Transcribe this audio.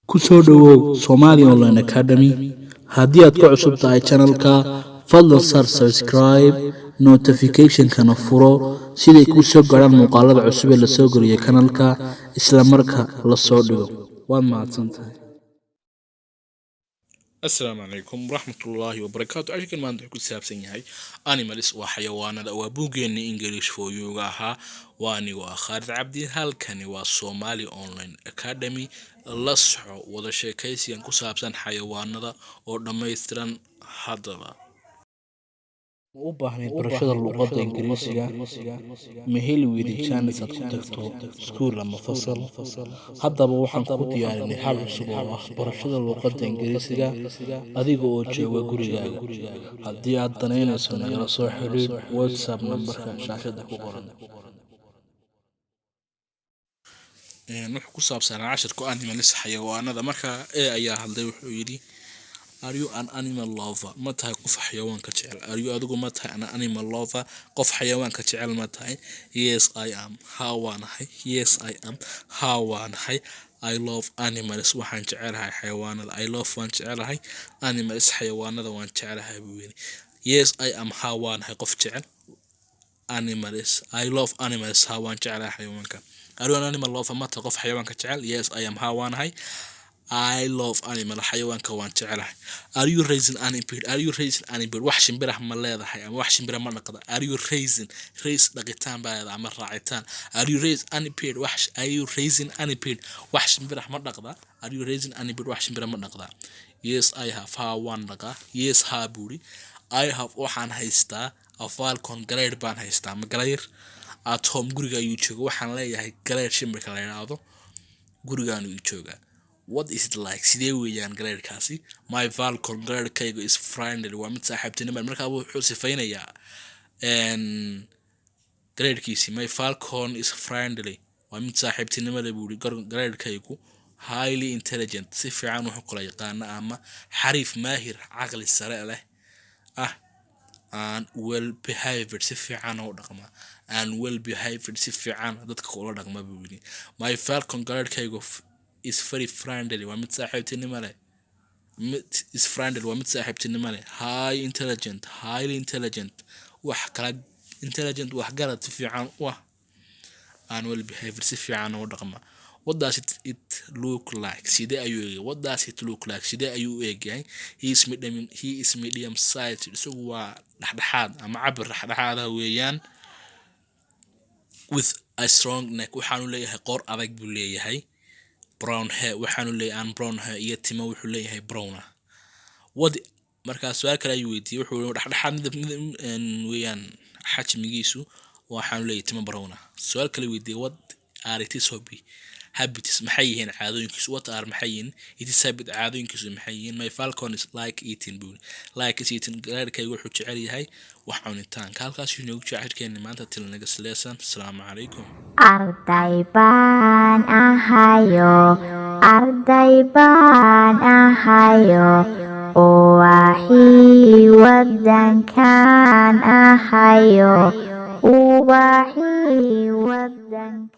ku soo dhawow Somali Online Academy haddii aad ku cusub tahay channelka fadlan sar subscribe notification-kana furo siday kuu soo gaaraan muuqaalada cusub ee la soo geliyo channelka isla marka la soo dhigo waad mahadsantahay. السلام عليكم ورحمة الله وبركاته. عشان كل ما عندك كل سبب سنهاي أنيمالس وحيوانات وابوجيني إنجليش فويوغاها واني وخالد عبدي هالكني والصومالي أونلاين أكاديمي لصحو وذا شيء كيسي أنكو سابسان حيوانات ودما يسترن حضرا u baahnayd barashada luqadda Ingiriisiga ma heli weyday chance aad ku tagto iskuul ama fasal. Haddaba waxaan ku diyaarinay hal cusub oo ah barashada luqadda Ingiriisiga adiga oo jooga gurigaaga. Haddii aad danaynayso nagala soo xiriir WhatsApp nambarka shaashada ku qoran. wuxuu ku saabsanaa cashirku animalis xayawaanada marka ayaa hadlay wuxuu yidhi Are you an animal lover? Ma tahay qof xayawaanka jecel? Are you adigu ma tahay an animal lover? Qof xayawaanka jecel ma tahay? Yes, I am. Haa waan ahay. Yes, I am. Haa waan ahay. I love animals. Waxaan jecelahay xayawaanada. I love waan jecelahay. Animals xayawaanada waan jecelahay buu yidhi. Yes, I am. Haa waan ahay qof jecel. Animals. I love animals. Haa waan jecelahay xayawaanka. Are you an animal lover? Ma tahay qof xayawaanka jecel? Yes, I am. Haa waan ahay. I love animal xayawaanka waan jecelahay. Are you raising any bird? Are you raising any bird? wax shimbir ma leedahay ama wax shimbir ma dhaqda. Are you raising dhaqitaan baa ama raacitaan. Are you raising any bird? Are you raising any bird? wax shimbir ma dhaqda. Are you raising any bird? wax shimbir ma dhaqda. Yes, I have. Ha waan dhaqa. Yes, ha buuri. I have waxaan haystaa a falcon galeer baan haystaa ma galeer at home guriga ayuu jooga waxaan leeyahay galeer shimbirka la yiraahdo gurigaan uu jooga. What is it like? Sidee weeyaan galeerkaasi? My falcon galeerkaygu is friendly. Waa mid saaxiibtinimo markaa wuxuu sifaynayaa galeerkiisi. My falcon is friendly. Waa mid saaxiibtinimo leh buu galeerkaygu. Highly intelligent. Si fiican wuxuu kula yaqaan ama xariif maahir caqli sare leh. And well behaved. Si fiican u dhaqma. And well behaved. Si fiican dadka kula dhaqma buu yidhi. My falcon galeerkaygu is very friendly. waa mid saaxiibtinimo leh. Is friendly. waa mid saaxiibtinimo leh. Highly intelligent. wax kala intelligent wax garad si fiican u ah. And well behaved. si fiican u dhaqma. What does it look like? Sidee ayuu eegay? What does it look like? Sidee ayuu eegay? He is medium sized. isagu waa dhexdhexaad ama cabir dhexdhexaad ah weeyaan. With a strong neck. waxaanu leeyahay qoor adag buu leeyahay. brown hair waxaanu leeyahay brown hair iyo timo wuxuu leeyahay brown ah. marka su'aal kale ayuu weydiiyay wuxuu dhexdhexaad weeyaan xajmigiisu waxaanu leeyahay timo brown ah. su'aal kale weydiiyay what are its habits maxay yihiin caadooyinkiisu what are maxay yihiin its habits caadooyinkiisu maxay yihiin. My falcon is like eating buu like eating galeerkaygu wuxuu jecel yahay wax cunitaanka. halkaas ayuu noogu jecel maanta tilnaga lesson. Assalaamu calaykum. Arday baan ahayo uwaxii wadankan ahayo uwaxii wadankan